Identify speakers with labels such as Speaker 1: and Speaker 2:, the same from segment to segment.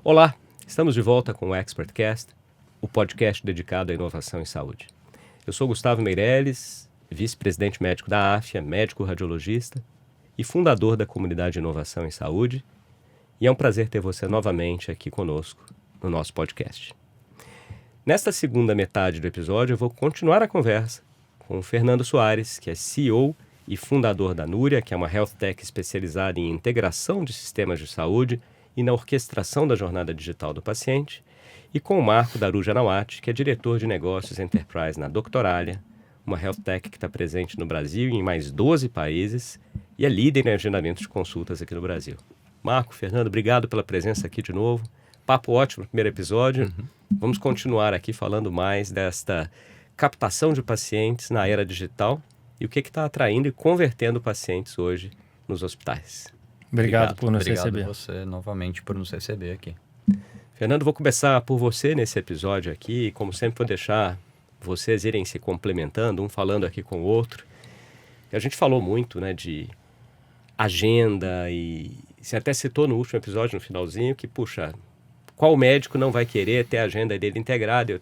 Speaker 1: Olá, estamos de volta com o ExpertCast, o podcast dedicado à inovação em saúde. Eu sou Gustavo Meirelles, vice-presidente médico da AFIA, médico radiologista e fundador da comunidade de inovação em saúde, e é um prazer ter você novamente aqui conosco no nosso podcast. Nesta segunda metade do episódio, eu vou continuar a conversa com o Fernando Soares, que é CEO e fundador da Núria, que é uma health tech especializada em integração de sistemas de saúde e na orquestração da jornada digital do paciente, e com o Marco Daruja Nawat, que é diretor de negócios Enterprise na Doctoralia, uma health tech que está presente no Brasil e em mais 12 países e é líder em agendamento de consultas aqui no Brasil. Marco, Fernando, obrigado pela presença aqui de novo. Papo ótimo no primeiro episódio. Vamos continuar aqui falando mais desta captação de pacientes na era digital e o que está atraindo e convertendo pacientes hoje nos hospitais.
Speaker 2: Obrigado por nos
Speaker 3: receber.
Speaker 2: Obrigado
Speaker 3: você novamente por nos receber aqui.
Speaker 1: Fernando, vou começar por você nesse episódio aqui. Como sempre, vou deixar vocês irem se complementando, um falando aqui com o outro. A gente falou muito, né, de agenda e você até citou no último episódio, no finalzinho, que, puxa, qual médico não vai querer ter a agenda dele integrada?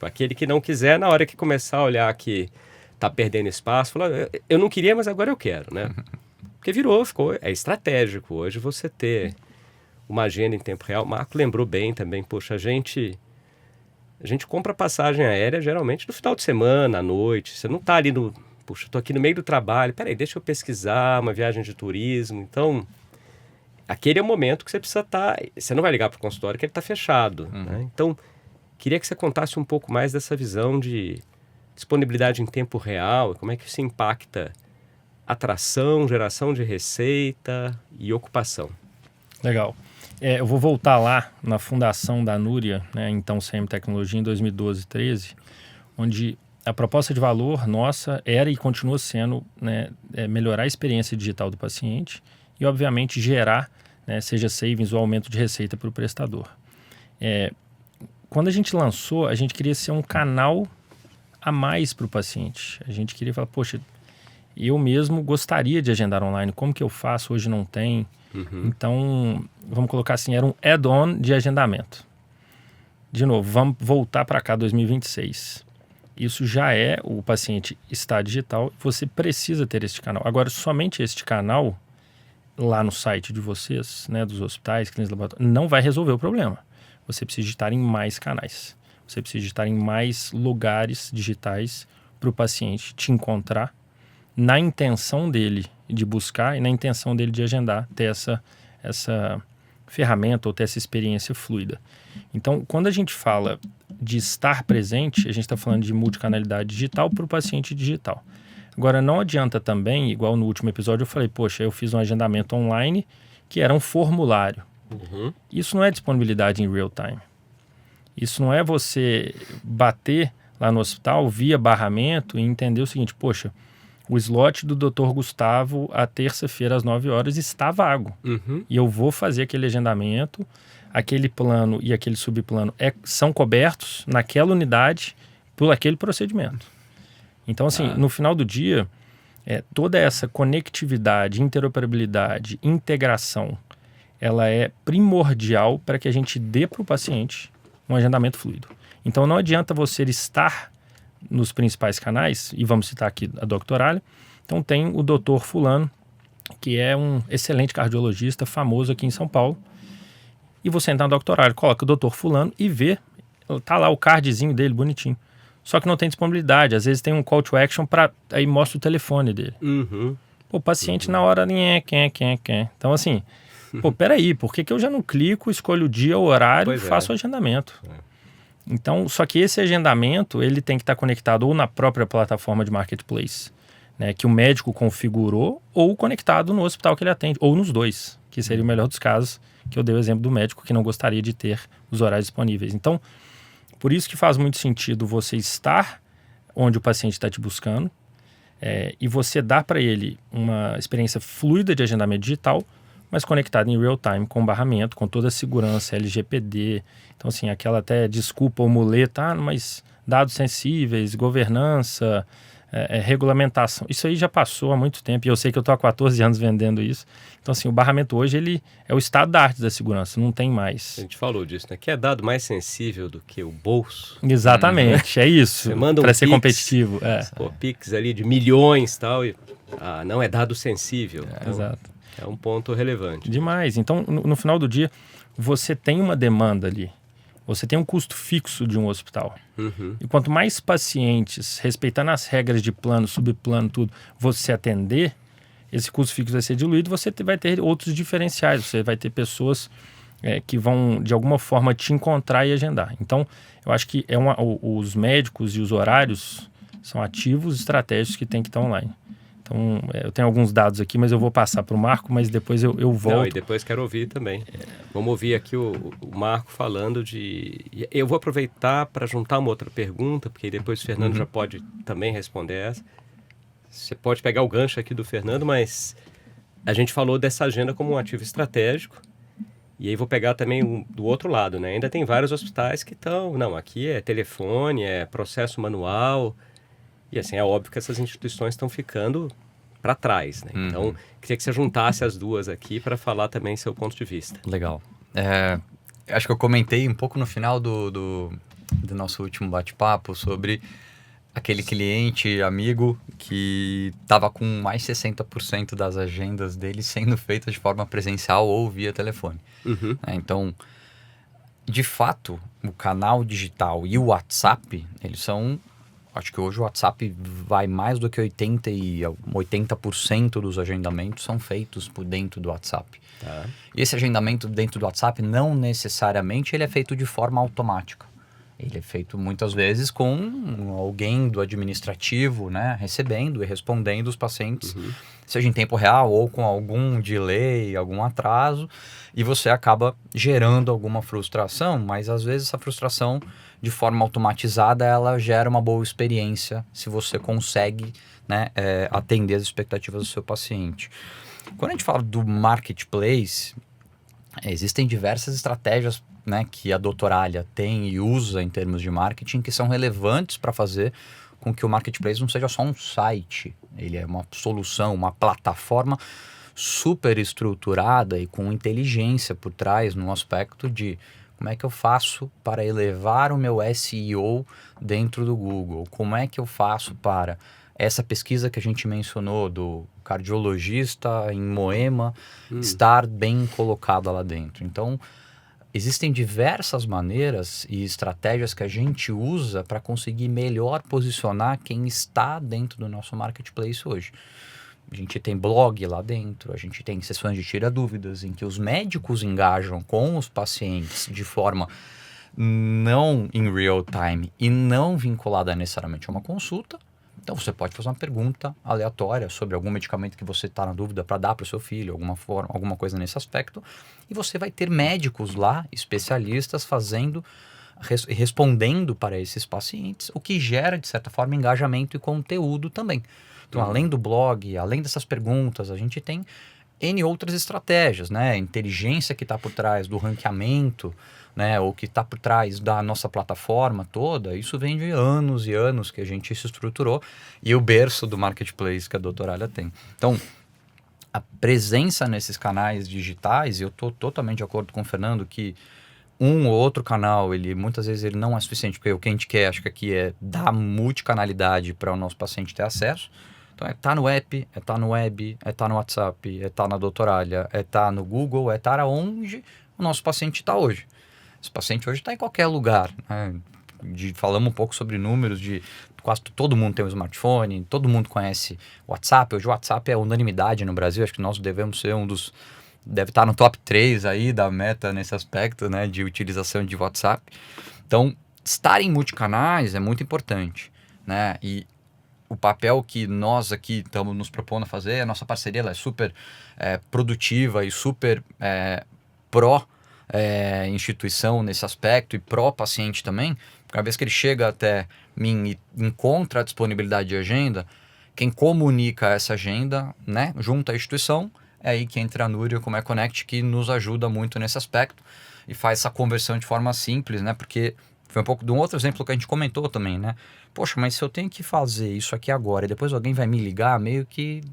Speaker 1: Aquele que não quiser, na hora que começar a olhar que está perdendo espaço, fala, eu não queria, mas agora eu quero, né? Porque é estratégico hoje você ter uma agenda em tempo real. O Marco lembrou bem também, poxa, a gente compra passagem aérea geralmente no final de semana, à noite. Você não está ali estou aqui no meio do trabalho, peraí, deixa eu pesquisar uma viagem de turismo. Então, aquele é o momento que você precisa estar... Você não vai ligar para o consultório que ele está fechado. Né? Então, queria que você contasse um pouco mais dessa visão de disponibilidade em tempo real, como é que isso impacta atração, geração de receita e ocupação.
Speaker 2: Legal. Eu vou voltar lá na fundação da Núria, né, então CM Tecnologia, em 2012 e 2013, onde a proposta de valor nossa era e continua sendo, né, melhorar a experiência digital do paciente e, obviamente, gerar, né, seja savings ou aumento de receita para o prestador. Quando a gente lançou, a gente queria ser um canal a mais para o paciente. A gente queria falar, poxa, eu mesmo gostaria de agendar online, como que eu faço? Hoje não tem. Então, vamos colocar assim, era um add-on de agendamento. De novo, vamos voltar para cá, 2026. Isso já o paciente está digital, você precisa ter este canal. Agora, somente este canal, lá no site de vocês, né, dos hospitais, clínicas, laboratórios, não vai resolver o problema. Você precisa estar em mais canais. Você precisa estar em mais lugares digitais para o paciente te encontrar, na intenção dele de buscar e na intenção dele de agendar, ter essa ferramenta ou ter essa experiência fluida. Então, quando a gente fala de estar presente, a gente está falando de multicanalidade digital para o paciente digital. Agora, não adianta também, igual no último episódio eu falei, poxa, eu fiz um agendamento online que era um formulário. Isso não é disponibilidade em real time. Isso não é você bater lá no hospital via barramento e entender o seguinte, poxa, o slot do Dr. Gustavo, à terça-feira, às 9 horas, está vago. E eu vou fazer aquele agendamento, aquele plano e aquele subplano são cobertos naquela unidade por aquele procedimento. Então, assim, no final do dia, toda essa conectividade, interoperabilidade, integração, ela é primordial para que a gente dê para o paciente um agendamento fluido. Então, não adianta você estar nos principais canais, e vamos citar aqui a Doctoralia. Então tem o Dr. Fulano, que é um excelente cardiologista, famoso aqui em São Paulo, e você entra na Doctoralia, coloca o Dr. Fulano e vê, tá lá o cardzinho dele, bonitinho. Só que não tem disponibilidade, às vezes tem um call to action, aí mostra o telefone dele. O paciente na hora, quem. Então assim, peraí, por que eu já não clico, escolho o dia, o horário e faço o agendamento? Então, só que esse agendamento, ele tem que estar conectado ou na própria plataforma de marketplace, né, que o médico configurou, ou conectado no hospital que ele atende, ou nos dois, que seria o melhor dos casos, que eu dei o exemplo do médico que não gostaria de ter os horários disponíveis. Então, por isso que faz muito sentido você estar onde o paciente está te buscando, e você dar para ele uma experiência fluida de agendamento digital, mas conectado em real time, com barramento, com toda a segurança, LGPD. Então, assim, aquela até desculpa ou muleta, mas dados sensíveis, governança, regulamentação. Isso aí já passou há muito tempo, e eu sei que eu estou há 14 anos vendendo isso. Então, assim, o barramento hoje ele é o estado da arte da segurança, não tem mais.
Speaker 1: A gente falou disso, né? Que é dado mais sensível do que o bolso.
Speaker 2: Exatamente, é isso.
Speaker 1: Você manda
Speaker 2: para ser
Speaker 1: Pix,
Speaker 2: competitivo.
Speaker 1: Pô, Pix ali de milhões e tal, e não é dado sensível. Então,
Speaker 2: Exato.
Speaker 1: é um ponto relevante.
Speaker 2: Demais. Então, no final do dia, você tem uma demanda ali. Você tem um custo fixo de um hospital.
Speaker 1: Uhum.
Speaker 2: E quanto mais pacientes, respeitando as regras de plano, subplano, tudo, você atender, esse custo fixo vai ser diluído, você vai ter outros diferenciais. Você vai ter pessoas que vão, de alguma forma, te encontrar e agendar. Então, eu acho que os médicos e os horários são ativos estratégicos que tem que estar online. Então, eu tenho alguns dados aqui, mas eu vou passar para o Marco, mas depois eu volto.
Speaker 1: Não, e depois quero ouvir também. Vamos ouvir aqui o Marco falando de... Eu vou aproveitar para juntar uma outra pergunta, porque depois o Fernando já pode também responder essa. Você pode pegar o gancho aqui do Fernando, mas a gente falou dessa agenda como um ativo estratégico. E aí vou pegar também do outro lado, né? Ainda tem vários hospitais que estão... Não, aqui é telefone, é processo manual... E assim, é óbvio que essas instituições estão ficando para trás, né? Então, queria que você juntasse as duas aqui para falar também seu ponto de vista.
Speaker 3: Legal. Acho que eu comentei um pouco no final do nosso último bate-papo sobre aquele cliente, amigo, que estava com mais 60% das agendas dele sendo feitas de forma presencial ou via telefone.
Speaker 1: Uhum.
Speaker 3: Então, de fato, o canal digital e o WhatsApp, eles são... Acho que hoje o WhatsApp vai mais do que 80% dos agendamentos são feitos por dentro do WhatsApp.
Speaker 1: Tá.
Speaker 3: E esse agendamento dentro do WhatsApp não necessariamente ele é feito de forma automática. Ele é feito muitas vezes com alguém do administrativo, né, recebendo e respondendo os pacientes, seja em tempo real ou com algum delay, algum atraso, e você acaba gerando alguma frustração, mas às vezes essa frustração de forma automatizada, ela gera uma boa experiência se você consegue, né, atender as expectativas do seu paciente. Quando a gente fala do marketplace, existem diversas estratégias, né, que a Doutoralha tem e usa em termos de marketing que são relevantes para fazer com que o marketplace não seja só um site. Ele é uma solução, uma plataforma super estruturada e com inteligência por trás no aspecto de como é que eu faço para elevar o meu SEO dentro do Google? Como é que eu faço para essa pesquisa que a gente mencionou do cardiologista em Moema estar bem colocada lá dentro? Então, existem diversas maneiras e estratégias que a gente usa para conseguir melhor posicionar quem está dentro do nosso marketplace hoje. A gente tem blog lá dentro, a gente tem sessões de tira dúvidas em que os médicos engajam com os pacientes de forma não em real time e não vinculada necessariamente a uma consulta. Então você pode fazer uma pergunta aleatória sobre algum medicamento que você está na dúvida para dar para o seu filho, alguma coisa nesse aspecto, e você vai ter médicos lá, especialistas, respondendo para esses pacientes, o que gera, de certa forma, engajamento e conteúdo também. Então, além do blog, além dessas perguntas, a gente tem N outras estratégias, né? Inteligência que está por trás do ranqueamento, né? Ou que está por trás da nossa plataforma toda. Isso vem de anos e anos que a gente se estruturou e o berço do marketplace que a Doutoralha tem. Então, a presença nesses canais digitais, e eu estou totalmente de acordo com o Fernando que um ou outro canal, muitas vezes ele não é suficiente, porque o que a gente quer, acho que aqui é dar multicanalidade para o nosso paciente ter acesso. Então, tá no app, tá no web, tá no WhatsApp, tá na Doutoralha, tá no Google, tá onde o nosso paciente está hoje. Esse paciente hoje está em qualquer lugar, né? Falamos um pouco sobre números de quase todo mundo tem um smartphone, todo mundo conhece o WhatsApp. Hoje o WhatsApp é unanimidade no Brasil, acho que nós devemos ser deve estar no top 3 aí da meta nesse aspecto, né, de utilização de WhatsApp. Então, estar em multicanais é muito importante, né? E o papel que nós aqui estamos nos propondo a fazer, a nossa parceria ela é super produtiva e super pró-instituição nesse aspecto e pró-paciente também. Cada vez que ele chega até mim e encontra a disponibilidade de agenda, quem comunica essa agenda, né, junto à instituição, é aí que entra a Núria como Connect, que nos ajuda muito nesse aspecto e faz essa conversão de forma simples, né, porque Foi um pouco de um outro exemplo que a gente comentou também, né? Poxa, mas se eu tenho que fazer isso aqui agora e depois alguém vai me ligar, meio que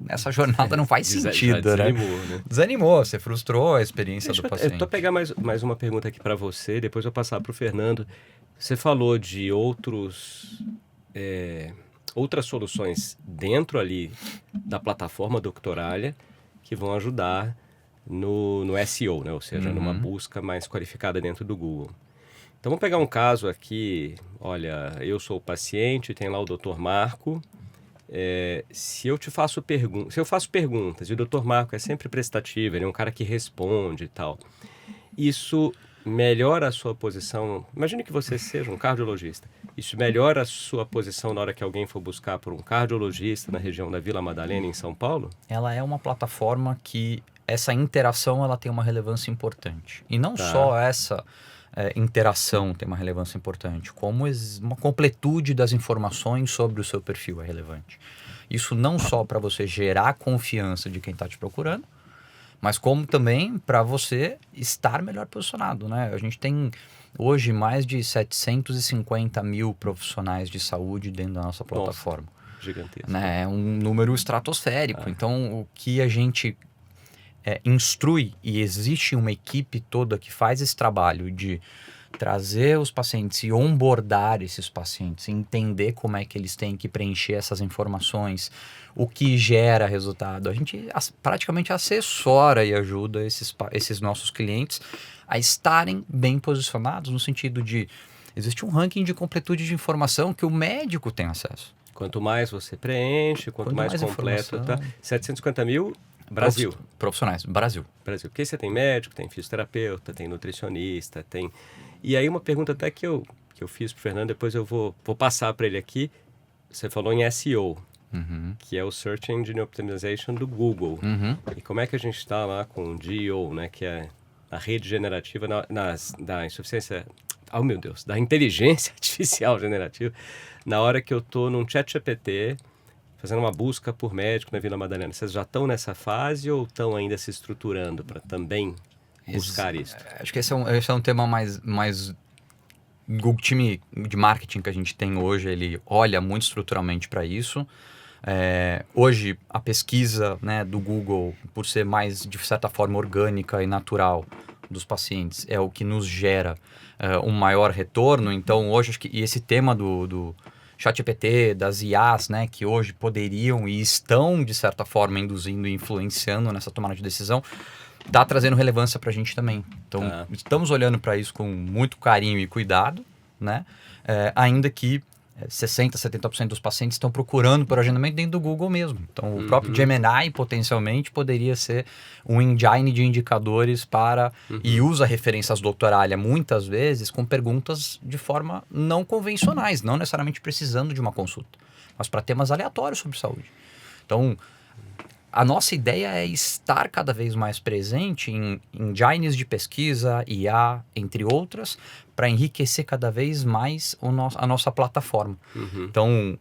Speaker 3: essa jornada não faz sentido,
Speaker 1: desanimou,
Speaker 3: né?
Speaker 1: né?
Speaker 3: Desanimou, você frustrou a experiência do paciente.
Speaker 1: Eu tô pegar mais uma pergunta aqui para você, depois eu vou passar para o Fernando. Você falou de outras soluções dentro ali da plataforma Doctoralia que vão ajudar no SEO, né? Ou seja, numa busca mais qualificada dentro do Google. Então vamos pegar um caso aqui, olha, eu sou o paciente, tem lá o Dr. Marco, se eu faço perguntas e o Dr. Marco é sempre prestativo, ele é um cara que responde e tal, isso melhora a sua posição. Imagine que você seja um cardiologista, isso melhora a sua posição na hora que alguém for buscar por um cardiologista na região da Vila Madalena, em São Paulo?
Speaker 3: Ela é uma plataforma que essa interação ela tem uma relevância importante. E não só essa interação tem uma relevância importante, como uma completude das informações sobre o seu perfil é relevante. Isso não só para você gerar confiança de quem está te procurando, mas como também para você estar melhor posicionado, né? A gente tem hoje mais de 750 mil profissionais de saúde dentro da nossa plataforma.
Speaker 1: Nossa, gigantesco.
Speaker 3: Né? É um número estratosférico. Então, o que a gente instrui, e existe uma equipe toda que faz esse trabalho de trazer os pacientes e onboardar esses pacientes, entender como é que eles têm que preencher essas informações, o que gera resultado. A gente praticamente assessora e ajuda esses nossos clientes a estarem bem posicionados no sentido de existe um ranking de completude de informação que o médico tem acesso.
Speaker 1: Quanto mais você preenche, quanto mais completo, tá? 750 mil... Brasil.
Speaker 3: Profissionais, Brasil.
Speaker 1: Porque você tem médico, tem fisioterapeuta, tem nutricionista, tem... E aí uma pergunta até que eu fiz pro Fernando, depois eu vou passar para ele aqui. Você falou em SEO, que é o Search Engine Optimization do Google. E como é que a gente está lá com o GEO, né, que é a rede generativa da insuficiência... Oh, meu Deus, da inteligência artificial generativa, na hora que eu estou num ChatGPT fazendo uma busca por médico na Vila Madalena. Vocês já estão nessa fase ou estão ainda se estruturando para também buscar isso?
Speaker 3: Acho que esse é um tema mais... O time de marketing que a gente tem hoje, ele olha muito estruturalmente para isso. Hoje, a pesquisa, né, do Google, por ser mais, de certa forma, orgânica e natural dos pacientes, é o que nos gera um maior retorno. Então, hoje, acho que esse tema do ChatGPT, das IAs, né, que hoje poderiam e estão, de certa forma, induzindo e influenciando nessa tomada de decisão, está trazendo relevância para a gente também. Então, estamos olhando para isso com muito carinho e cuidado, né? Ainda que 60%, 70% dos pacientes estão procurando por agendamento dentro do Google mesmo. Então, o próprio Gemini, potencialmente, poderia ser um engine de indicadores para... E usa referências Doctoralia, muitas vezes, com perguntas de forma não convencionais, não necessariamente precisando de uma consulta, mas para temas aleatórios sobre saúde. Então, a nossa ideia é estar cada vez mais presente em engines de pesquisa, IA, entre outras, para enriquecer cada vez mais a nossa plataforma. Então,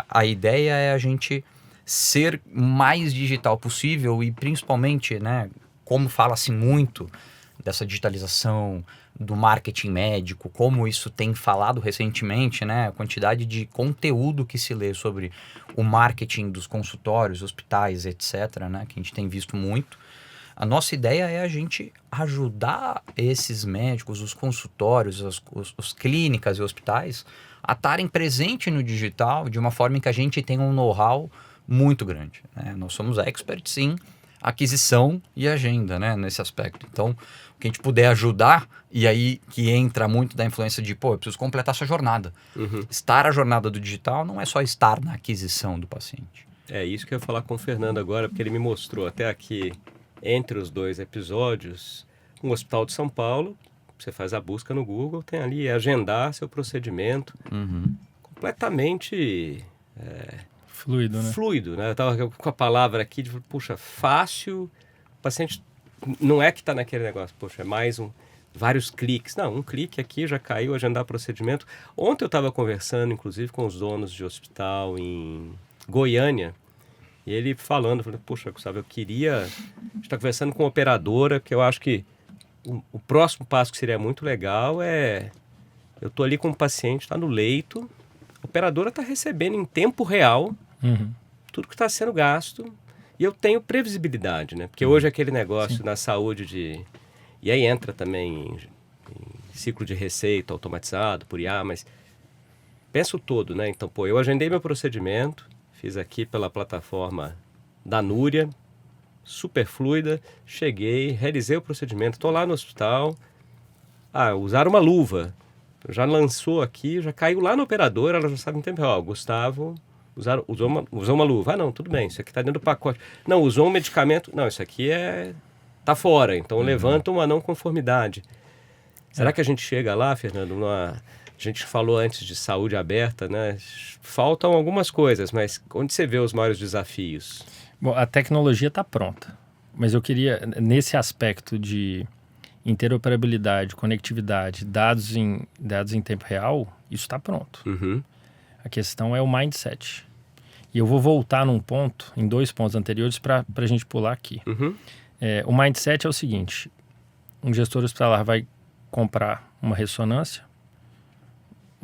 Speaker 3: a ideia é a gente ser mais digital possível e principalmente, né, como fala-se muito dessa digitalização, do marketing médico, como isso tem falado recentemente, né, a quantidade de conteúdo que se lê sobre o marketing dos consultórios, hospitais, etc., né, que a gente tem visto muito. A nossa ideia é a gente ajudar esses médicos, os consultórios, as clínicas e hospitais a estarem presentes no digital de uma forma em que a gente tenha um know-how muito grande, né? Nós somos experts em aquisição e agenda, né, nesse aspecto. Então, o que a gente puder ajudar, e aí que entra muito da influência de, eu preciso completar essa jornada. Estar a jornada do digital não é só estar na aquisição do paciente.
Speaker 1: É isso que eu ia falar com o Fernando agora, porque ele me mostrou até aqui, entre os dois episódios, um hospital de São Paulo, você faz a busca no Google, tem ali agendar seu procedimento, completamente...
Speaker 2: Fluido, né?
Speaker 1: Fluido, né? Eu estava com a palavra aqui de, puxa, fácil, o paciente não é que está naquele negócio, poxa, é mais vários cliques. Não, um clique aqui já caiu, agendar procedimento. Ontem eu estava conversando, inclusive, com os donos de hospital em Goiânia, e ele falando, poxa, Gustavo, eu queria estar conversando com uma operadora, porque eu acho que o próximo passo que seria muito legal é Eu estou ali com o paciente, está no leito, a operadora está recebendo em tempo real tudo que está sendo gasto e eu tenho previsibilidade, né? Porque hoje aquele negócio na saúde de... E aí entra também em ciclo de receita automatizado por IA, mas penso todo, né? Então, eu agendei meu procedimento, fiz aqui pela plataforma da Núria, super fluida, cheguei, realizei o procedimento, estou lá no hospital, usaram uma luva, já lançou aqui, já caiu lá na operadora, ela já sabe em tempo real, Gustavo usou uma luva, não, tudo bem, isso aqui está dentro do pacote, não, usou um medicamento, não, isso aqui está fora, então levanta uma não conformidade. Será que a gente chega lá, Fernando, a gente falou antes de saúde aberta, né? Faltam algumas coisas, mas onde você vê os maiores desafios?
Speaker 2: Bom, a tecnologia está pronta, mas eu queria, nesse aspecto de interoperabilidade, conectividade, dados em tempo real, isso está pronto. A questão é o mindset. E eu vou voltar em 2 pontos anteriores para a gente pular aqui. O mindset é o seguinte, um gestor hospitalar vai comprar uma ressonância,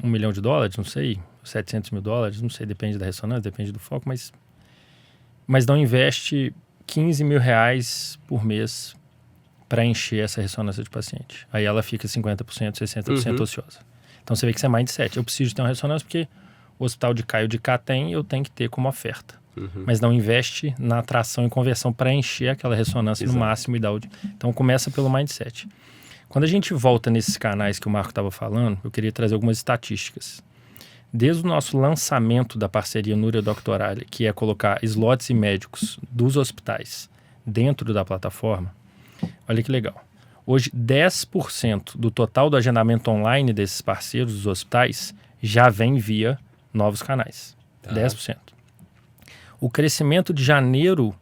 Speaker 2: $1 milhão, não sei, $700 mil, não sei, depende da ressonância, depende do foco, mas não investe R$15 mil por mês para encher essa ressonância de paciente. Aí ela fica 50%, 60% ociosa. Então você vê que isso é mindset. Eu preciso ter uma ressonância porque o hospital de Caio de Cá eu tenho que ter como oferta. Mas não investe na atração e conversão para encher aquela ressonância no máximo e dar Então começa pelo mindset. Quando a gente volta nesses canais que o Marco estava falando, eu queria trazer algumas estatísticas. Desde o nosso lançamento da parceria Núria Doctoralia, que é colocar slots e médicos dos hospitais dentro da plataforma, olha que legal. Hoje, 10% do total do agendamento online desses parceiros dos hospitais já vem via novos canais. 10%. O crescimento de janeiro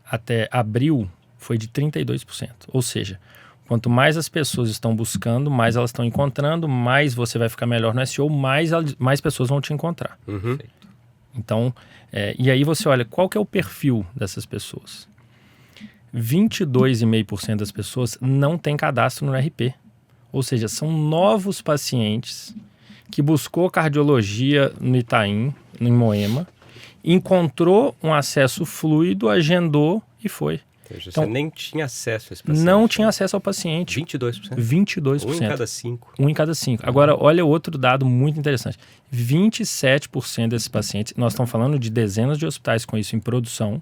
Speaker 2: até abril foi de 32%. Ou seja, quanto mais as pessoas estão buscando, mais elas estão encontrando, mais você vai ficar melhor no SEO, mais pessoas vão te encontrar. Então, e aí você olha, qual que é o perfil dessas pessoas? 22,5% das pessoas não tem cadastro no RP. Ou seja, são novos pacientes que buscou cardiologia no Itaim, em Moema, encontrou um acesso fluido, agendou e foi.
Speaker 1: Então, você nem tinha acesso a esse paciente.
Speaker 2: Não tinha acesso ao paciente.
Speaker 1: 22%?
Speaker 2: 22%.
Speaker 1: 1 em cada 5.
Speaker 2: 1 em cada 5. Agora, olha outro dado muito interessante. 27% desses pacientes, nós estamos falando de dezenas de hospitais com isso em produção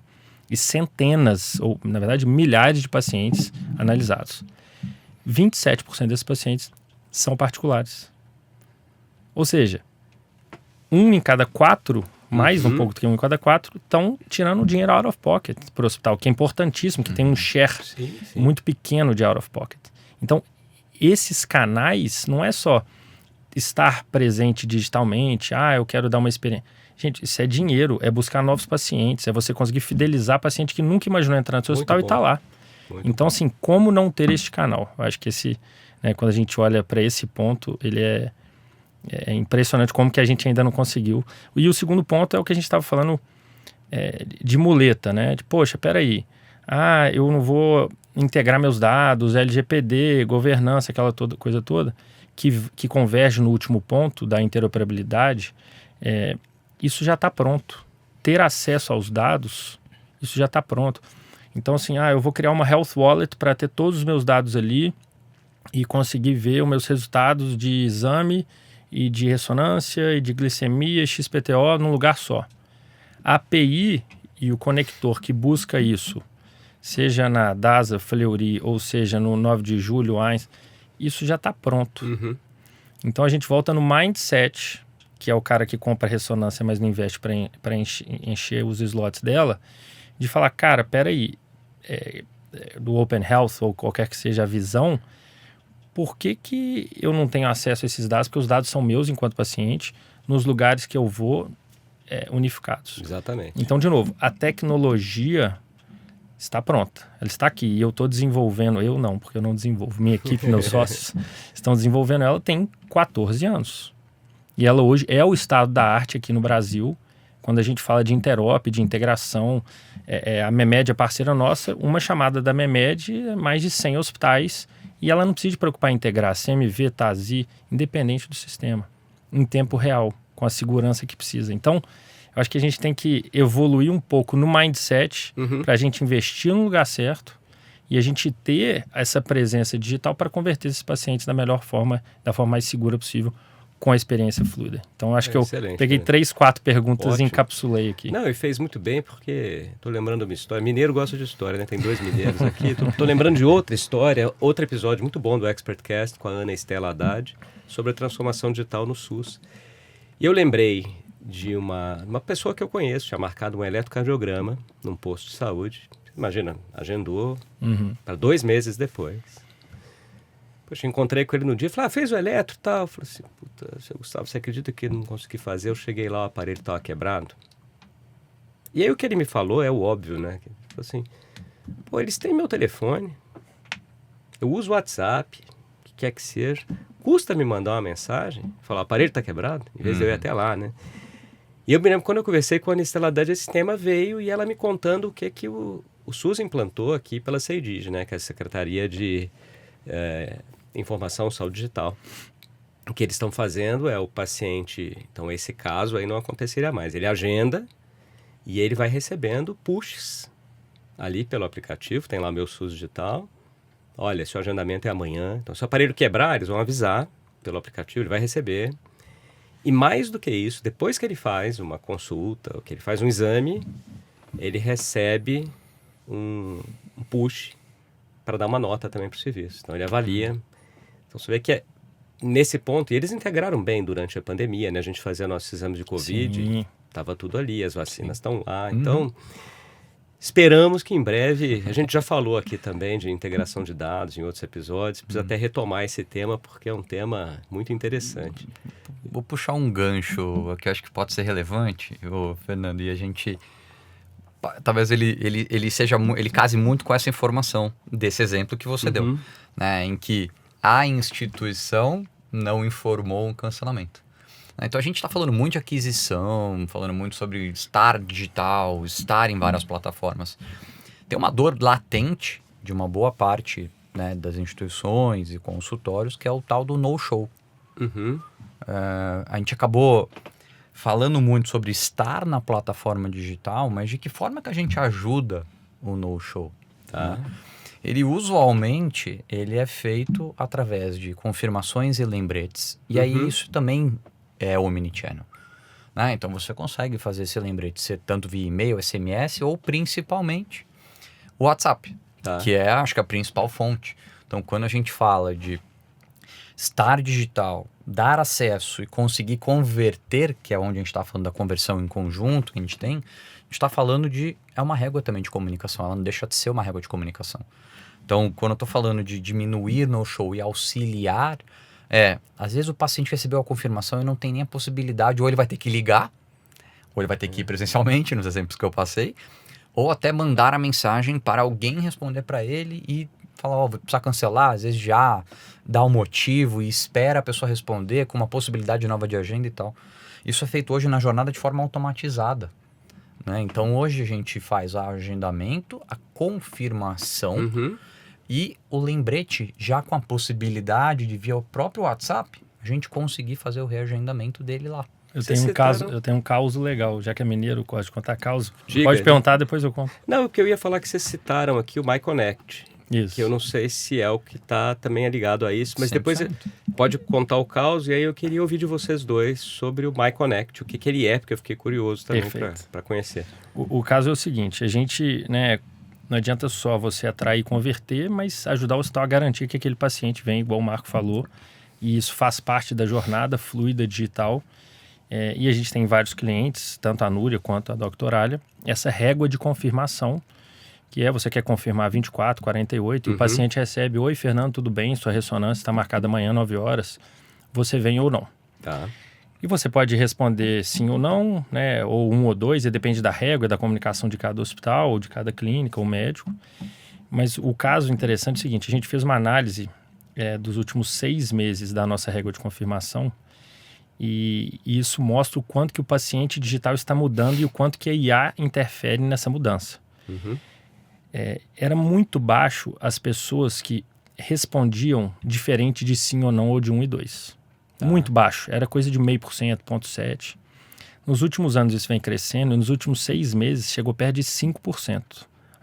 Speaker 2: e centenas, ou na verdade milhares de pacientes analisados. 27% desses pacientes são particulares. Ou seja, 1 em cada 4... mais um pouco do que 1 em cada 4, estão tirando o dinheiro out of pocket para o hospital, que é importantíssimo, que tem um share muito pequeno de out of pocket. Então, esses canais não é só estar presente digitalmente, eu quero dar uma experiência. Gente, isso é dinheiro, é buscar novos pacientes, é você conseguir fidelizar paciente que nunca imaginou entrar no seu hospital e está lá. Então, assim, como não ter este canal? Eu acho que quando a gente olha para esse ponto, ele é impressionante como que a gente ainda não conseguiu. E o segundo ponto é o que a gente estava falando de muleta, né? Poxa, peraí, eu não vou integrar meus dados, LGPD, governança, aquela coisa toda, que converge no último ponto da interoperabilidade, isso já está pronto. Ter acesso aos dados, isso já está pronto. Então, assim, eu vou criar uma Health Wallet para ter todos os meus dados ali e conseguir ver os meus resultados de exame e de ressonância e de glicemia, XPTO num lugar só. A API e o conector que busca isso, seja na DASA, Fleury, ou seja no 9 de julho, isso já está pronto. Então a gente volta no mindset, que é o cara que compra ressonância, mas não investe para encher os slots dela, de falar, cara, peraí, do Open Health ou qualquer que seja a visão, por que eu não tenho acesso a esses dados? Porque os dados são meus enquanto paciente, nos lugares que eu vou unificados.
Speaker 1: Exatamente.
Speaker 2: Então, de novo, a tecnologia está pronta. Ela está aqui e eu estou desenvolvendo, eu não, porque eu não desenvolvo. Minha equipe, meus sócios estão desenvolvendo ela tem 14 anos. E ela hoje é o estado da arte aqui no Brasil. Quando a gente fala de interop, de integração, a MEMED é parceira nossa. Uma chamada da MEMED é mais de 100 hospitais E ela não precisa se preocupar em integrar CMV, TASI, independente do sistema, em tempo real, com a segurança que precisa. Então, eu acho que a gente tem que evoluir um pouco no mindset para a gente investir no lugar certo e a gente ter essa presença digital para converter esses pacientes da melhor forma, da forma mais segura possível, com a experiência fluida. Então, acho que eu peguei 3, 4 perguntas e encapsulei aqui.
Speaker 1: Não, e fez muito bem, porque estou lembrando uma história. Mineiro gosta de história, né? Tem 2 mineiros aqui. Estou lembrando de outra história, outro episódio muito bom do ExpertCast com a Ana Estela Haddad, sobre a transformação digital no SUS. E eu lembrei de uma pessoa que eu conheço, tinha marcado um eletrocardiograma num posto de saúde. Imagina, agendou para 2 meses depois. Poxa, encontrei com ele no dia, falei, falez o eletro e tal. Eu falei assim, puta, Gustavo, você acredita que eu não consegui fazer? Eu cheguei lá, o aparelho estava quebrado. E aí o que ele me falou é o óbvio, né? Ele falou assim, pô, eles têm meu telefone, eu uso o WhatsApp, o que quer que seja, custa me mandar uma mensagem, falar, o aparelho está quebrado, em vez de eu ir até lá, né? E eu me lembro quando eu conversei com a Ana Estela Haddad, esse tema veio e ela me contando o que o SUS implantou aqui pela CEDIG, né? Que é a Secretaria de Informação e Saúde Digital. O que eles estão fazendo é o paciente... Então, esse caso aí não aconteceria mais. Ele agenda e ele vai recebendo pushes ali pelo aplicativo. Tem lá meu SUS Digital. Olha, seu agendamento é amanhã. Então, se o aparelho quebrar, eles vão avisar pelo aplicativo. Ele vai receber. E mais do que isso, depois que ele faz uma consulta, ou que ele faz um exame, ele recebe um push para dar uma nota também para o serviço. Então, ele avalia. Então, você vê que nesse ponto, e eles integraram bem durante a pandemia, né? A gente fazia nossos exames de Covid, estava tudo ali, as vacinas estão lá. Então, esperamos que em breve, a gente já falou aqui também de integração de dados em outros episódios, precisa até retomar esse tema, porque é um tema muito interessante.
Speaker 3: Vou puxar um gancho que eu acho que pode ser relevante, Fernando, e a gente... Talvez ele case muito com essa informação desse exemplo que você deu, né? Em que a instituição não informou um cancelamento. Então a gente está falando muito de aquisição, falando muito sobre estar digital, estar em várias plataformas. Tem uma dor latente de uma boa parte, né, das instituições e consultórios, que é o tal do no-show. A gente acabou falando muito sobre estar na plataforma digital, mas de que forma que a gente ajuda o no-show? Tá? Né? Ele usualmente é feito através de confirmações e lembretes. E aí isso também é omnichannel. Né? Então você consegue fazer esse lembrete ser tanto via e-mail, SMS ou principalmente o WhatsApp, que é, acho que, a principal fonte. Então quando a gente fala de estar digital, dar acesso e conseguir converter, que é onde a gente está falando da conversão em conjunto que a gente está falando é uma régua também de comunicação, ela não deixa de ser uma régua de comunicação. Então, quando eu estou falando de diminuir no show e auxiliar, às vezes o paciente recebeu a confirmação e não tem nem a possibilidade, ou ele vai ter que ligar, ou ele vai ter que ir presencialmente, nos exemplos que eu passei, ou até mandar a mensagem para alguém responder para ele e falar, precisa cancelar, às vezes já dá um motivo e espera a pessoa responder com uma possibilidade nova de agenda e tal. Isso é feito hoje na jornada de forma automatizada. Né? Então, hoje a gente faz o agendamento, a confirmação e o lembrete, já com a possibilidade de, via o próprio WhatsApp, a gente conseguir fazer o reagendamento dele lá.
Speaker 2: Eu tenho um caso legal, já que é mineiro, gosta de contar caso.
Speaker 1: Diga,
Speaker 2: pode perguntar, depois eu conto.
Speaker 1: Não, o que eu ia falar é que vocês citaram aqui o MyConnect.
Speaker 2: Isso.
Speaker 1: Que eu não sei se é o que está também ligado a isso, mas
Speaker 3: 100%.
Speaker 1: Depois pode contar o caso, e aí eu queria ouvir de vocês dois sobre o MyConnect, o que ele é, porque eu fiquei curioso também para conhecer.
Speaker 2: O caso é o seguinte, a gente, né, não adianta só você atrair e converter, mas ajudar o hospital a garantir que aquele paciente vem, igual o Marco falou, e isso faz parte da jornada fluida digital. E a gente tem vários clientes, tanto a Núria quanto a Doctoralia, essa régua de confirmação, que você quer confirmar 24, 48, e o paciente recebe, oi Fernando, tudo bem, sua ressonância está marcada amanhã, 9 horas, você vem ou não.
Speaker 1: Tá.
Speaker 2: E você pode responder sim ou não, né, ou 1 ou 2, e depende da régua, da comunicação de cada hospital, ou de cada clínica, ou médico. Mas o caso interessante é o seguinte, a gente fez uma análise dos últimos 6 meses da nossa régua de confirmação, e isso mostra o quanto que o paciente digital está mudando e o quanto que a IA interfere nessa mudança. Era muito baixo as pessoas que respondiam diferente de sim ou não ou de 1 e 2. Muito baixo, era coisa de 0,5%, 0,7%. Nos últimos anos isso vem crescendo e nos últimos 6 meses chegou perto de 5%.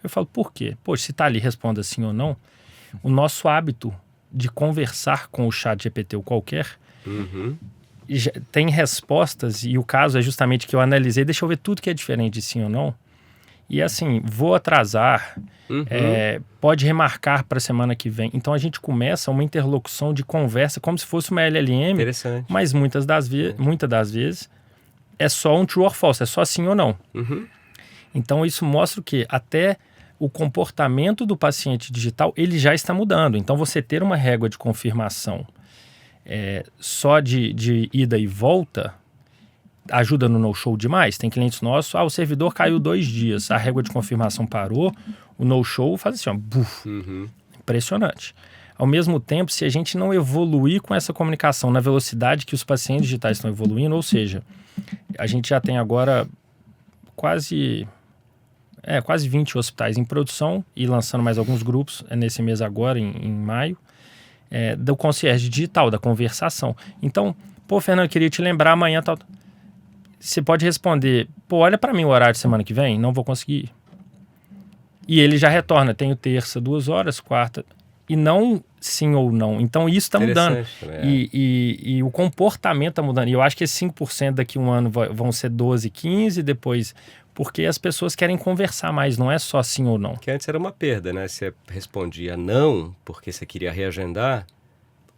Speaker 2: Eu falo, por quê? Poxa, se tá ali, responda sim ou não. O nosso hábito de conversar com o chat GPT ou qualquer tem respostas, e o caso é justamente que eu analisei, deixa eu ver tudo que é diferente de sim ou não. E assim, vou atrasar, pode remarcar para a semana que vem. Então a gente começa uma interlocução de conversa como se fosse uma LLM,
Speaker 1: Interessante.
Speaker 2: mas muitas das vezes é só um true or false, é só sim ou não. Então isso mostra o quê? Até o comportamento do paciente digital, ele já está mudando. Então você ter uma régua de confirmação só de ida e volta ajuda no no-show demais. Tem clientes nossos, o servidor caiu 2 dias, a régua de confirmação parou, o no-show faz assim, ó, buf, impressionante. Ao mesmo tempo, se a gente não evoluir com essa comunicação na velocidade que os pacientes digitais estão evoluindo, ou seja, a gente já tem agora quase 20 hospitais em produção e lançando mais alguns grupos nesse mês agora, em maio, do concierge digital, da conversação. Então, Fernando, eu queria te lembrar amanhã, tal. Você pode responder, olha para mim o horário de semana que vem, não vou conseguir. E ele já retorna, tenho terça, 2 horas, quarta, e não sim ou não. Então isso está mudando. E o comportamento está mudando. E eu acho que esses 5% daqui a um ano vão ser 12, 15, depois, porque as pessoas querem conversar mais, não é só sim ou não.
Speaker 1: Que antes era uma perda, né? Você respondia não, porque você queria reagendar,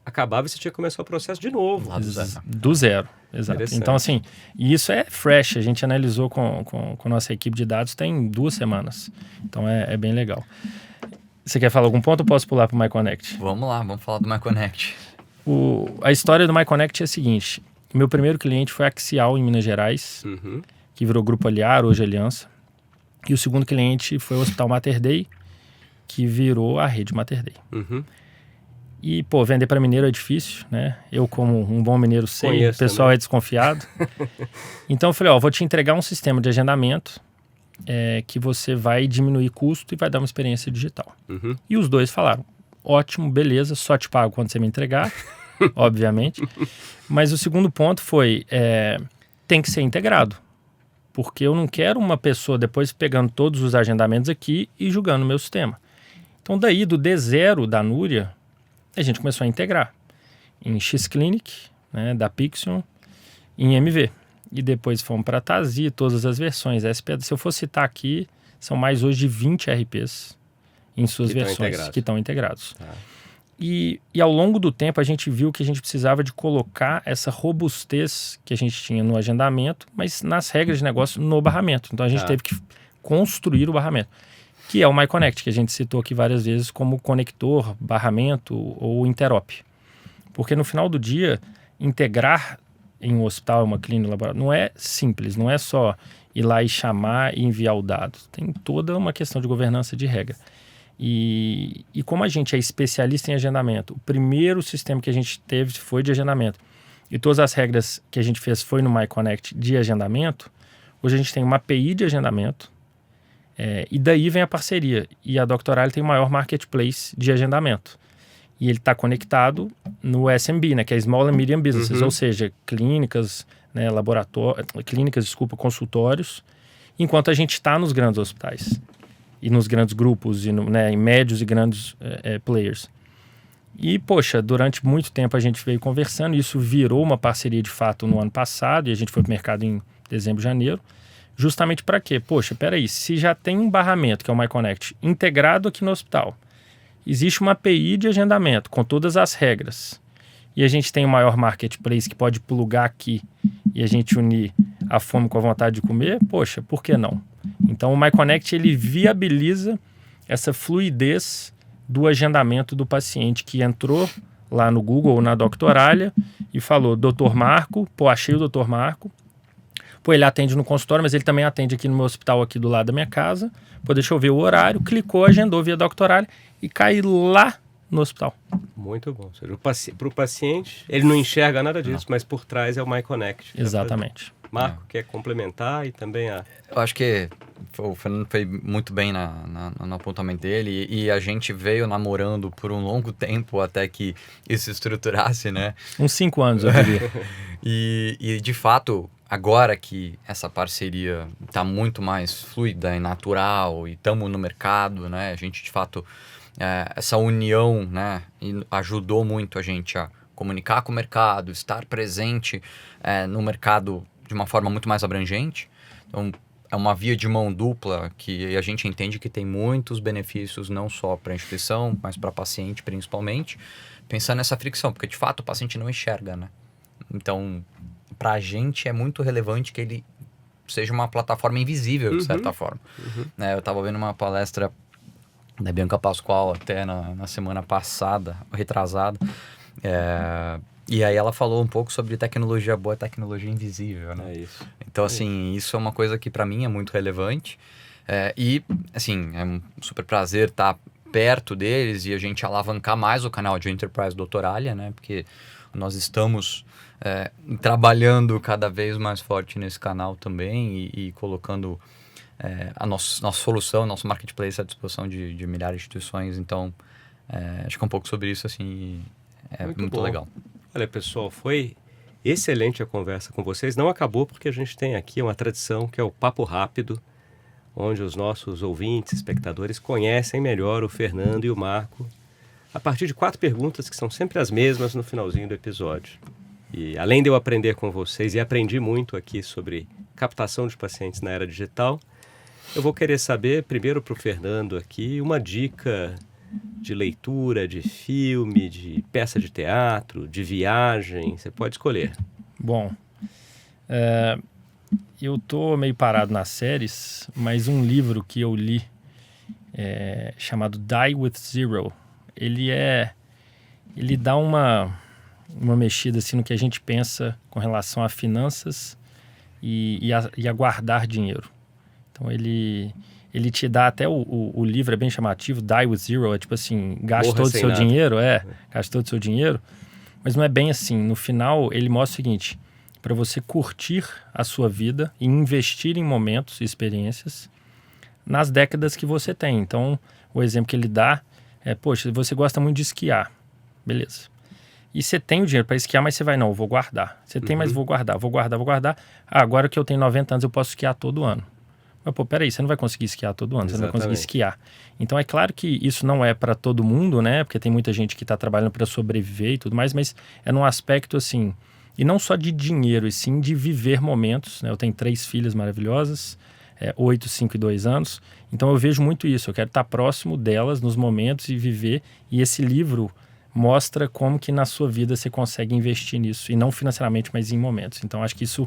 Speaker 1: acabava e você tinha que começar o processo de novo.
Speaker 3: Lá do zero.
Speaker 2: Do zero, exato. Então, assim, e isso é fresh, a gente analisou com a nossa equipe de dados tem 2 semanas. Então, é bem legal. Você quer falar algum ponto ou posso pular para o MyConnect?
Speaker 3: Vamos lá, vamos falar do MyConnect.
Speaker 2: A história do MyConnect é a seguinte. Meu primeiro cliente foi a Axial, em Minas Gerais, que virou Grupo Aliar, hoje Aliança. E o segundo cliente foi o Hospital Mater Dei, que virou a rede Mater Dei. E, vender para mineiro é difícil, né? Eu, como um bom mineiro, sei, o pessoal também é desconfiado. Então, eu falei, vou te entregar um sistema de agendamento que você vai diminuir custo e vai dar uma experiência digital. E os dois falaram, ótimo, beleza, só te pago quando você me entregar, obviamente. Mas o segundo ponto foi, tem que ser integrado. Porque eu não quero uma pessoa depois pegando todos os agendamentos aqui e julgando o meu sistema. Então, daí, do D0 da Núria, a gente começou a integrar em X-Clinic, né, da Pixion, em MV. E depois fomos para a Tazi, todas as versões. Se eu for citar aqui, são mais hoje de 20 RPs em suas versões que estão integrados. E ao longo do tempo a gente viu que a gente precisava de colocar essa robustez que a gente tinha no agendamento, mas nas regras de negócio no barramento. Então a gente teve que construir o barramento, que é o MyConnect, que a gente citou aqui várias vezes como conector, barramento ou interop. Porque no final do dia, integrar em um hospital, uma clínica, laboratório, não é simples, não é só ir lá e chamar e enviar o dado. Tem toda uma questão de governança de regra. E como a gente é especialista em agendamento, o primeiro sistema que a gente teve foi de agendamento, e todas as regras que a gente fez foi no MyConnect de agendamento, hoje a gente tem uma API de agendamento, e daí vem a parceria. E a Doctoral tem o maior marketplace de agendamento. E ele está conectado no SMB, né, que é Small and Medium Businesses, ou seja, clínicas, né, consultórios, enquanto a gente está nos grandes hospitais e nos grandes grupos, e em médios e grandes players. E, durante muito tempo a gente veio conversando, isso virou uma parceria de fato no ano passado, e a gente foi para o mercado em dezembro, janeiro, justamente para quê? Peraí, se já tem um barramento, que é o MyConnect, integrado aqui no hospital, existe uma API de agendamento com todas as regras, e a gente tem o maior marketplace que pode plugar aqui e a gente unir a fome com a vontade de comer, por que não? Então o MyConnect ele viabiliza essa fluidez do agendamento do paciente que entrou lá no Google ou na Doctoralia e falou, Dr. Marco, achei o Dr. Marco, ele atende no consultório, mas ele também atende aqui no meu hospital aqui do lado da minha casa, deixa eu ver o horário, clicou, agendou via Doctoralia e cai lá no hospital.
Speaker 1: Muito bom. Para o paciente, ele não enxerga nada disso, mas por trás é o MyConnect.
Speaker 2: Exatamente.
Speaker 1: Marco, quer complementar e também a...
Speaker 3: Eu acho que o Fernando foi muito bem no apontamento dele e a gente veio namorando por um longo tempo até que isso se estruturasse, né?
Speaker 2: Uns 5 anos, eu diria.
Speaker 3: E de fato, agora que essa parceria está muito mais fluida e natural e estamos no mercado, né? A gente, de fato, essa união, né, ajudou muito a gente a comunicar com o mercado, estar presente no mercado de uma forma muito mais abrangente. Então, é uma via de mão dupla que a gente entende que tem muitos benefícios, não só para a instituição, mas para o paciente principalmente, pensando nessa fricção, porque de fato o paciente não enxerga, né? Então, para a gente é muito relevante que ele seja uma plataforma invisível, de certa forma. Eu estava vendo uma palestra da Bianca Pascoal até na semana passada, retrasada, e aí ela falou um pouco sobre tecnologia boa e tecnologia invisível, né?
Speaker 1: É isso.
Speaker 3: Então, assim, isso é uma coisa que para mim é muito relevante. E, assim, é um super prazer estar perto deles e a gente alavancar mais o canal de Enterprise Doutoralia, né? Porque nós estamos trabalhando cada vez mais forte nesse canal também e colocando a nossa solução, nosso marketplace à disposição de milhares de instituições. Então, acho que é um pouco sobre isso, assim, muito legal.
Speaker 1: Olha, pessoal, foi excelente a conversa com vocês. Não acabou porque a gente tem aqui uma tradição que é o Papo Rápido, onde os nossos ouvintes, espectadores, conhecem melhor o Fernando e o Marco a partir de 4 perguntas que são sempre as mesmas no finalzinho do episódio. E além de eu aprender com vocês, e aprendi muito aqui sobre captação de pacientes na era digital, eu vou querer saber, primeiro para o Fernando aqui, uma dica de leitura, de filme, de peça de teatro, de viagem, você pode escolher.
Speaker 2: Bom, eu tô meio parado nas séries, mas um livro que eu li chamado Die With Zero, ele dá uma mexida assim, no que a gente pensa com relação a finanças e a guardar dinheiro. Então ele te dá até o livro é bem chamativo, Die With Zero, é tipo assim, gaste todo o seu dinheiro, gaste todo o seu dinheiro, mas não é bem assim. No final, ele mostra o seguinte, para você curtir a sua vida e investir em momentos e experiências nas décadas que você tem. Então, o exemplo que ele dá poxa, você gosta muito de esquiar, beleza. E você tem o dinheiro para esquiar, mas você vai, não, eu vou guardar. Você tem, mas vou guardar. Agora que eu tenho 90 anos, eu posso esquiar todo ano. Mas, peraí, você não vai conseguir esquiar todo ano, você não vai conseguir esquiar. Então, é claro que isso não é para todo mundo, né? Porque tem muita gente que está trabalhando para sobreviver e tudo mais, mas é num aspecto, assim, e não só de dinheiro, e sim de viver momentos, né? Eu tenho 3 filhas maravilhosas, 8, 5 e 2 anos. Então, eu vejo muito isso. Eu quero estar próximo delas nos momentos e viver. E esse livro mostra como que na sua vida você consegue investir nisso. E não financeiramente, mas em momentos. Então, acho que isso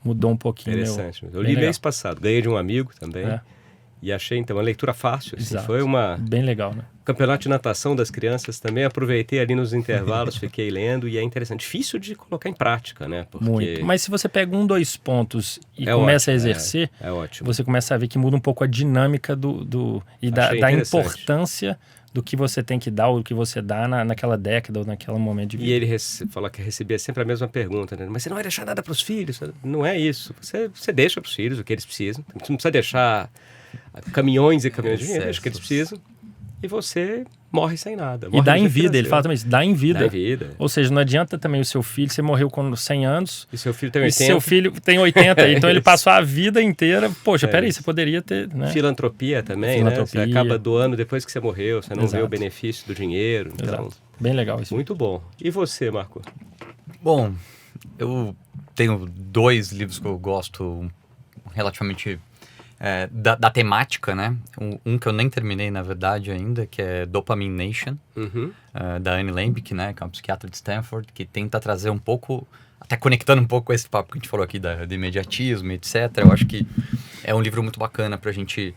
Speaker 2: mudou um pouquinho.
Speaker 1: Interessante. Eu li mês passado, ganhei de um amigo também. E achei, então, uma leitura fácil. Assim, foi bem
Speaker 2: legal, né?
Speaker 1: Campeonato de natação das crianças também. Aproveitei ali nos intervalos, fiquei lendo. E é interessante. Difícil de colocar em prática, né? Porque...
Speaker 2: Muito. Mas se você pega 1, 2 pontos e começa a exercer, você começa a ver que muda um pouco a dinâmica da importância do que você tem que dar ou do que você dá naquela década ou naquele momento de vida.
Speaker 1: E ele fala que recebia sempre a mesma pergunta, né? Mas você não vai deixar nada para os filhos? Não é isso. Você deixa para os filhos o que eles precisam. Você não precisa deixar caminhões e caminhões de dinheiro, deixa o que eles precisam. E você morre sem nada.
Speaker 2: E dá em vida, ele fala também isso, dá em vida.
Speaker 1: Dá em vida.
Speaker 2: Ou seja, não adianta também o seu filho, você morreu com 100 anos.
Speaker 1: E seu filho tem 80.
Speaker 2: E seu filho tem 80, então ele passou a vida inteira. Poxa, peraí, você poderia ter, né?
Speaker 1: Filantropia também, né? Você acaba doando depois que você morreu, você não vê o benefício do dinheiro. Então,
Speaker 2: bem legal isso.
Speaker 1: Muito bom. E você, Marco?
Speaker 3: Bom, eu tenho 2 livros que eu gosto relativamente... da temática, né? Um que eu nem terminei, na verdade, ainda, que é Dopamine Nation, da Annie Lembick, né? Que é uma psiquiatra de Stanford, que tenta trazer um pouco, até conectando um pouco com esse papo que a gente falou aqui de imediatismo, etc. Eu acho que é um livro muito bacana pra gente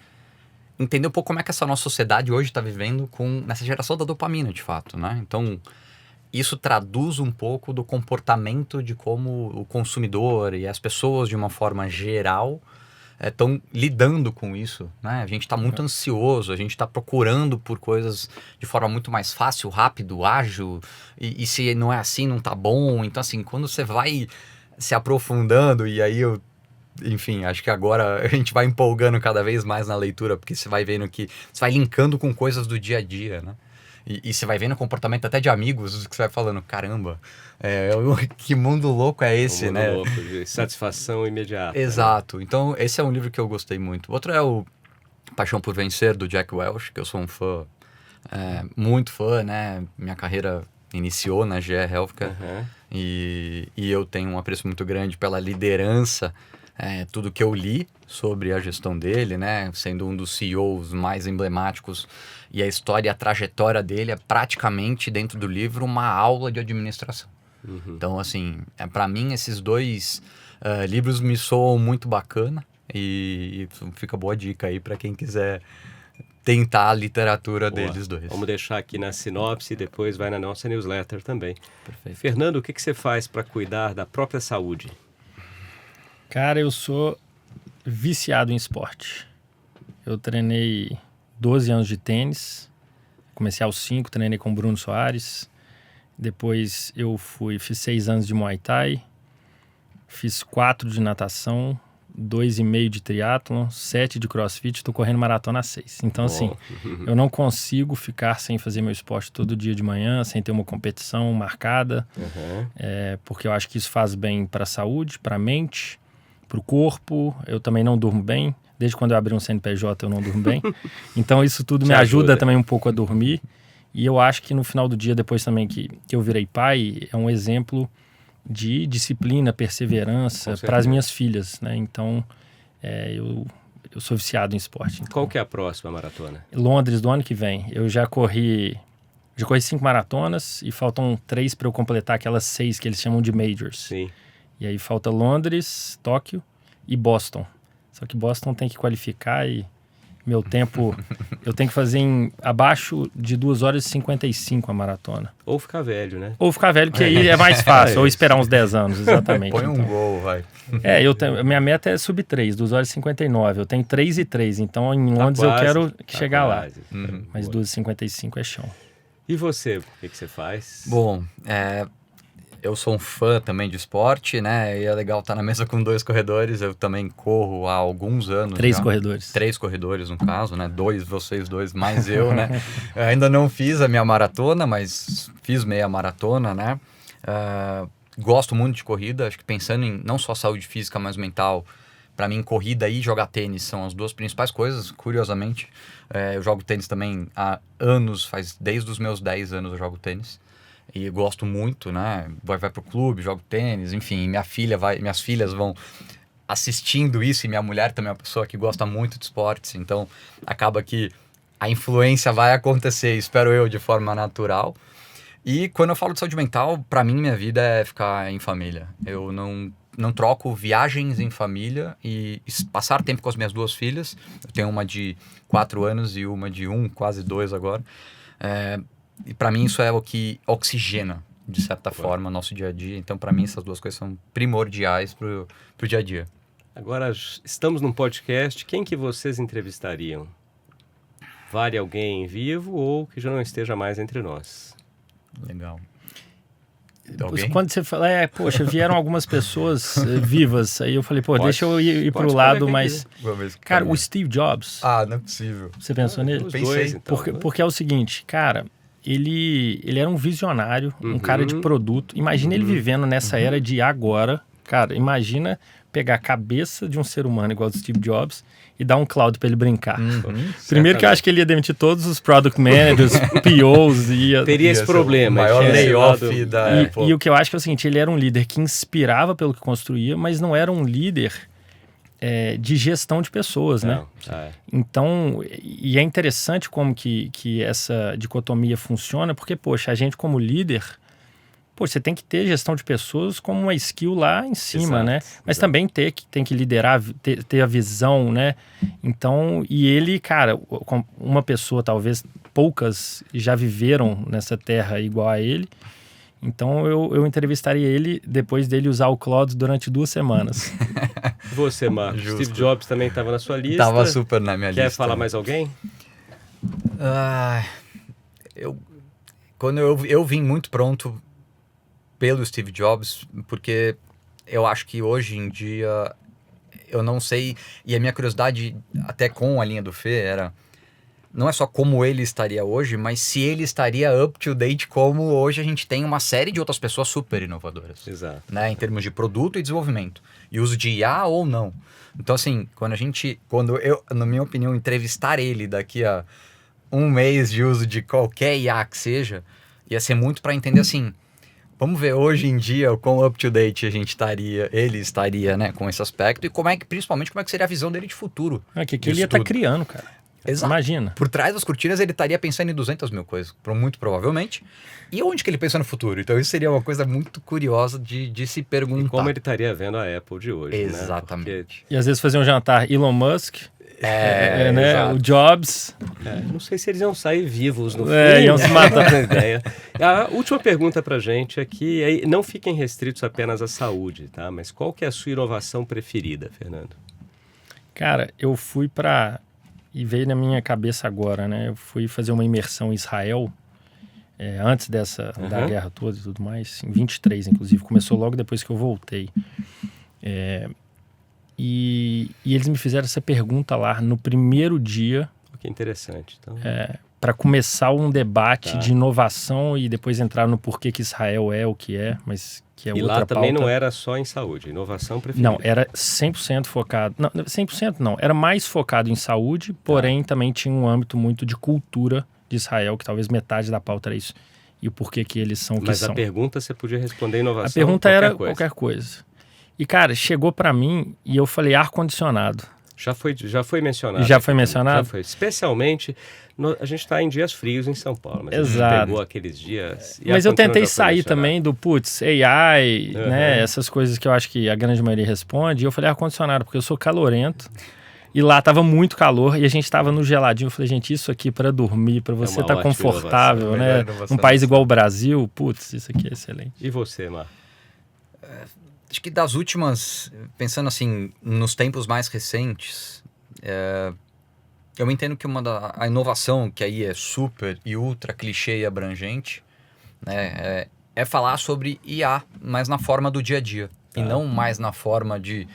Speaker 3: entender um pouco como é que essa nossa sociedade hoje está vivendo nessa geração da dopamina, de fato, né? Então, isso traduz um pouco do comportamento de como o consumidor e as pessoas, de uma forma geral, estão lidando com isso, né? A gente está muito ansioso, a gente está procurando por coisas de forma muito mais fácil, rápido, ágil, e se não é assim, não tá bom. Então, assim, quando você vai se aprofundando, e aí enfim, acho que agora a gente vai empolgando cada vez mais na leitura, porque você vai vendo que você vai linkando com coisas do dia a dia, né? E você vai vendo o comportamento até de amigos, que você vai falando, caramba, que mundo louco é esse,
Speaker 1: mundo
Speaker 3: né?
Speaker 1: louco, de satisfação imediata.
Speaker 3: Exato. Então, esse é um livro que eu gostei muito. Outro é o Paixão por Vencer, do Jack Welch, que eu sou um fã, muito fã, né? Minha carreira iniciou na GE Healthcare, e eu tenho um apreço muito grande pela liderança, tudo que eu li sobre a gestão dele, né? Sendo um dos CEOs mais emblemáticos, e a história e a trajetória dele é praticamente, dentro do livro, uma aula de administração. Então, assim, para mim, esses dois livros me soam muito bacana, e fica boa dica aí para quem quiser tentar a literatura deles dois.
Speaker 1: Vamos deixar aqui na sinopse e depois vai na nossa newsletter também.
Speaker 3: Perfeito.
Speaker 1: Fernando, o que você faz para cuidar da própria saúde?
Speaker 2: Cara, eu sou viciado em esporte. Eu treinei 12 anos de tênis, comecei aos 5, treinei com o Bruno Soares. Depois eu fiz 6 anos de Muay Thai, fiz 4 de natação, 2,5 de triatlon, 7 de crossfit, estou correndo maratona há 6. Então, assim, eu não consigo ficar sem fazer meu esporte todo dia de manhã, sem ter uma competição marcada, porque eu acho que isso faz bem para a saúde, para a mente, para o corpo. Eu também não durmo bem. Desde quando eu abri um CNPJ eu não durmo bem. Então isso tudo me ajuda também um pouco a dormir. E eu acho que no final do dia, depois também que eu virei pai, é um exemplo de disciplina, perseverança para as minhas filhas, né? Então eu sou viciado em esporte. Então.
Speaker 1: Qual que é a próxima maratona?
Speaker 2: Londres do ano que vem. Eu já corri 5 maratonas e faltam 3 para eu completar aquelas 6 que eles chamam de majors.
Speaker 1: Sim.
Speaker 2: E aí falta Londres, Tóquio e Boston. Só que Boston tem que qualificar e meu tempo... eu tenho que fazer abaixo de 2 horas e 55 a maratona.
Speaker 1: Ou ficar velho, né?
Speaker 2: Ou ficar velho, que aí é mais fácil. Ou esperar uns 10 anos, exatamente.
Speaker 3: Põe um gol, vai.
Speaker 2: Minha meta é sub 3, 2 horas e 59. Eu tenho 3 e 3, então em Londres eu quero chegar lá. Mas 2 e 55 é chão.
Speaker 1: E você, o que você faz?
Speaker 3: Bom, eu sou um fã também de esporte, né? E é legal estar na mesa com 2 corredores. Eu também corro há alguns anos.
Speaker 2: 3 corredores.
Speaker 3: 3 corredores, no caso, né? 2, vocês 2, mais eu, né? Eu ainda não fiz a minha maratona, mas fiz meia maratona, né? Gosto muito de corrida. Acho que pensando em não só saúde física, mas mental, para mim, corrida e jogar tênis são as 2 principais coisas, curiosamente. Eu jogo tênis também há anos, desde os meus 10 anos eu jogo tênis. E gosto muito, né? Vai pro clube, jogo tênis, enfim, minhas filhas vão assistindo isso, e minha mulher também é uma pessoa que gosta muito de esportes, então acaba que a influência vai acontecer, espero eu, de forma natural. E quando eu falo de saúde mental, para mim, minha vida é ficar em família. Eu não troco viagens em família e passar tempo com as minhas 2 filhas. Eu tenho uma de 4 anos e uma de 1, quase 2 agora. E para mim isso é o que oxigena, de certa forma, o nosso dia a dia. Então, para mim, essas 2 coisas são primordiais pro dia a dia.
Speaker 1: Agora, estamos num podcast. Quem que vocês entrevistariam? Vale alguém vivo ou que já não esteja mais entre nós?
Speaker 3: Legal.
Speaker 2: Quando você fala, poxa, vieram algumas pessoas vivas. Aí eu falei, deixa eu ir pro lado mais... Cara, o Steve Jobs...
Speaker 3: não é possível.
Speaker 2: Você pensou nele?
Speaker 1: Os dois, então.
Speaker 2: Porque é o seguinte, cara... Ele era um visionário, um cara de produto. Imagina ele vivendo nessa era de agora. Cara, imagina pegar a cabeça de um ser humano igual do Steve Jobs e dar um cloud para ele brincar. Primeiro que eu acho que ele ia demitir todos os product managers, POs.
Speaker 1: Teria esse problema.
Speaker 3: O maior layoff da Apple.
Speaker 2: E o que eu acho que é o seguinte, ele era um líder que inspirava pelo que construía, mas não era um líder... de gestão de pessoas, né? Então, e é interessante como que essa dicotomia funciona, porque, poxa, a gente como líder, você tem que ter gestão de pessoas como uma skill lá em cima, né? Mas também tem que liderar, ter a visão, né? Então, e ele, cara, uma pessoa, talvez poucas já viveram nessa terra igual a ele. Então eu entrevistaria ele depois dele usar o Claude durante 2 semanas.
Speaker 1: Você, Marcos.
Speaker 3: Justo.
Speaker 1: Steve Jobs também estava na sua lista.
Speaker 3: Tava super na minha lista.
Speaker 1: Quer falar mais alguém?
Speaker 3: Quando eu vim muito pronto pelo Steve Jobs, porque eu acho que hoje em dia, eu não sei, e a minha curiosidade até com a linha do Fê era, não é só como ele estaria hoje, mas se ele estaria up to date como hoje a gente tem uma série de outras pessoas super inovadoras.
Speaker 1: Exato.
Speaker 3: Né, em termos de produto e desenvolvimento. E uso de IA ou não. Então, assim, quando eu, na minha opinião, entrevistar ele daqui a um mês de uso de qualquer IA que seja, ia ser muito para entender assim, vamos ver hoje em dia o quão up to date ele estaria, né, com esse aspecto e principalmente como é que seria a visão dele de futuro.
Speaker 2: Que ele ia estar criando, cara.
Speaker 3: Exato.
Speaker 2: Imagina.
Speaker 3: Por trás das cortinas ele estaria pensando em 200 mil coisas, muito provavelmente. E onde que ele pensa no futuro? Então isso seria uma coisa muito curiosa de se perguntar.
Speaker 1: E como ele estaria vendo a Apple de hoje,
Speaker 3: exatamente.
Speaker 1: Né? Porque...
Speaker 2: E às vezes fazer um jantar Elon Musk, né?
Speaker 3: Exato.
Speaker 2: O Jobs.
Speaker 1: Não sei se eles iam sair vivos no fim.
Speaker 2: Iam se matar.
Speaker 1: Ideia. A última pergunta pra gente aqui, não fiquem restritos apenas à saúde, tá? Mas qual que é a sua inovação preferida, Fernando?
Speaker 2: Cara, eu fui e veio na minha cabeça agora, né? Eu fui fazer uma imersão em Israel, antes da guerra toda e tudo mais, em 23, inclusive. Começou logo depois que eu voltei. E eles me fizeram essa pergunta lá no primeiro dia.
Speaker 1: Que interessante. Então...
Speaker 2: para começar um debate de inovação e depois entrar no porquê que Israel é o que é, mas que é outra pauta.
Speaker 1: E lá também não era só em saúde, inovação preferida.
Speaker 2: Não, era 100% focado... Não, 100% não, era mais focado em saúde, porém também tinha um âmbito muito de cultura de Israel, que talvez metade da pauta era isso. E o porquê que eles são o que são.
Speaker 1: Mas a pergunta você podia responder inovação.
Speaker 2: A pergunta era qualquer coisa. E, cara, chegou para mim e eu falei ar-condicionado.
Speaker 1: Já foi mencionado.
Speaker 2: Já foi mencionado?
Speaker 1: Já foi. Especialmente, a gente está em dias frios em São Paulo. Mas
Speaker 2: exato.
Speaker 1: A gente pegou aqueles dias...
Speaker 2: Mas eu tentei sair também do, AI, né? Essas coisas que eu acho que a grande maioria responde. E eu falei ar-condicionado, porque eu sou calorento. E lá tava muito calor e a gente tava no geladinho. Eu falei, gente, isso aqui para dormir, para você estar confortável, né? Um país igual o Brasil, putz, isso aqui é excelente.
Speaker 1: E você, Mar?
Speaker 3: Acho que das últimas, pensando assim, nos tempos mais recentes, eu entendo que a inovação, que aí é super e ultra clichê e abrangente, né, é falar sobre IA, mas na forma do dia a dia. E não mais na forma de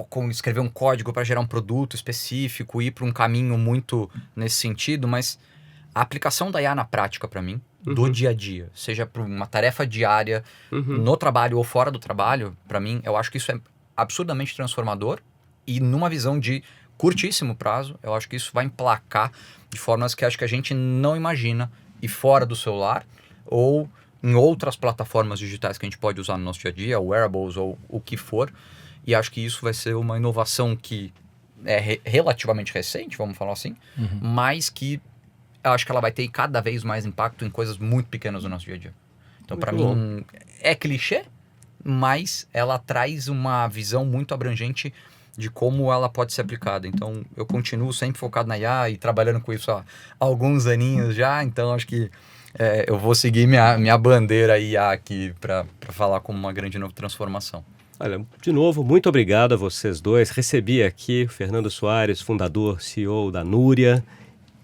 Speaker 3: como escrever um código para gerar um produto específico, ir para um caminho muito nesse sentido, mas a aplicação da IA na prática para mim, do dia a dia, seja para uma tarefa diária, no trabalho ou fora do trabalho, para mim, eu acho que isso é absurdamente transformador e numa visão de curtíssimo prazo, eu acho que isso vai emplacar de formas que acho que a gente não imagina e fora do celular ou em outras plataformas digitais que a gente pode usar no nosso dia a dia, wearables ou o que for, e acho que isso vai ser uma inovação que é relativamente recente, vamos falar assim, mas que eu acho que ela vai ter cada vez mais impacto em coisas muito pequenas do nosso dia a dia. Então, para mim, é clichê, mas ela traz uma visão muito abrangente de como ela pode ser aplicada. Então, eu continuo sempre focado na IA e trabalhando com isso há alguns aninhos já. Então, acho que eu vou seguir minha bandeira IA aqui para falar como uma grande transformação.
Speaker 1: Olha, de novo, muito obrigado a vocês dois. Recebi aqui o Fernando Soares, fundador, CEO da Núria,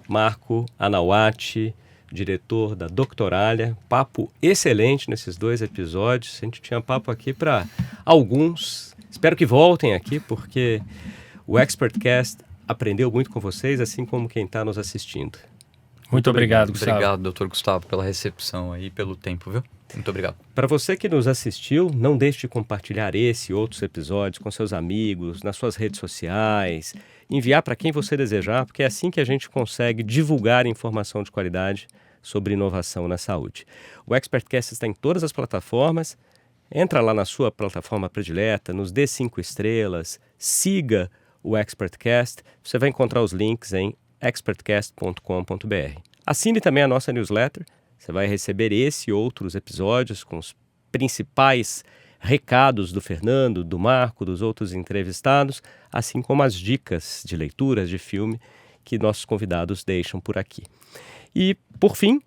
Speaker 1: Marco Anawati, diretor da Doctoralha. Papo excelente nesses 2 episódios. A gente tinha papo aqui para alguns. Espero que voltem aqui, porque o ExpertCast aprendeu muito com vocês, assim como quem está nos assistindo.
Speaker 2: Muito obrigado, Gustavo.
Speaker 3: Obrigado, doutor Gustavo, pela recepção aí, pelo tempo, viu? Muito obrigado.
Speaker 1: Para você que nos assistiu, não deixe de compartilhar esse e outros episódios com seus amigos, nas suas redes sociais, enviar para quem você desejar, porque é assim que a gente consegue divulgar informação de qualidade sobre inovação na saúde. O ExpertCast está em todas as plataformas. Entra lá na sua plataforma predileta, nos dê 5 estrelas, siga o ExpertCast. Você vai encontrar os links em expertcast.com.br. Assine também a nossa newsletter. Você vai receber esse e outros episódios com os principais recados do Fernando, do Marco, dos outros entrevistados, assim como as dicas de leituras de filme que nossos convidados deixam por aqui. E, por fim,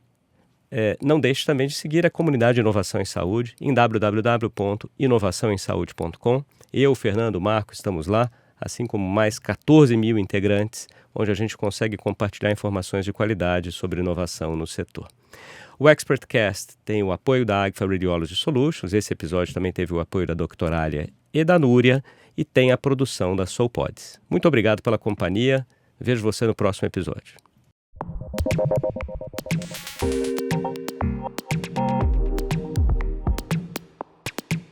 Speaker 1: não deixe também de seguir a comunidade de Inovação em Saúde em www.inovaçãoemsaude.com. Eu, Fernando, Marco, estamos lá assim como mais 14 mil integrantes, onde a gente consegue compartilhar informações de qualidade sobre inovação no setor. O ExpertCast tem o apoio da Agfa Radiology Solutions, esse episódio também teve o apoio da Doctoralia e da Núria, e tem a produção da SoulPods. Muito obrigado pela companhia, vejo você no próximo episódio.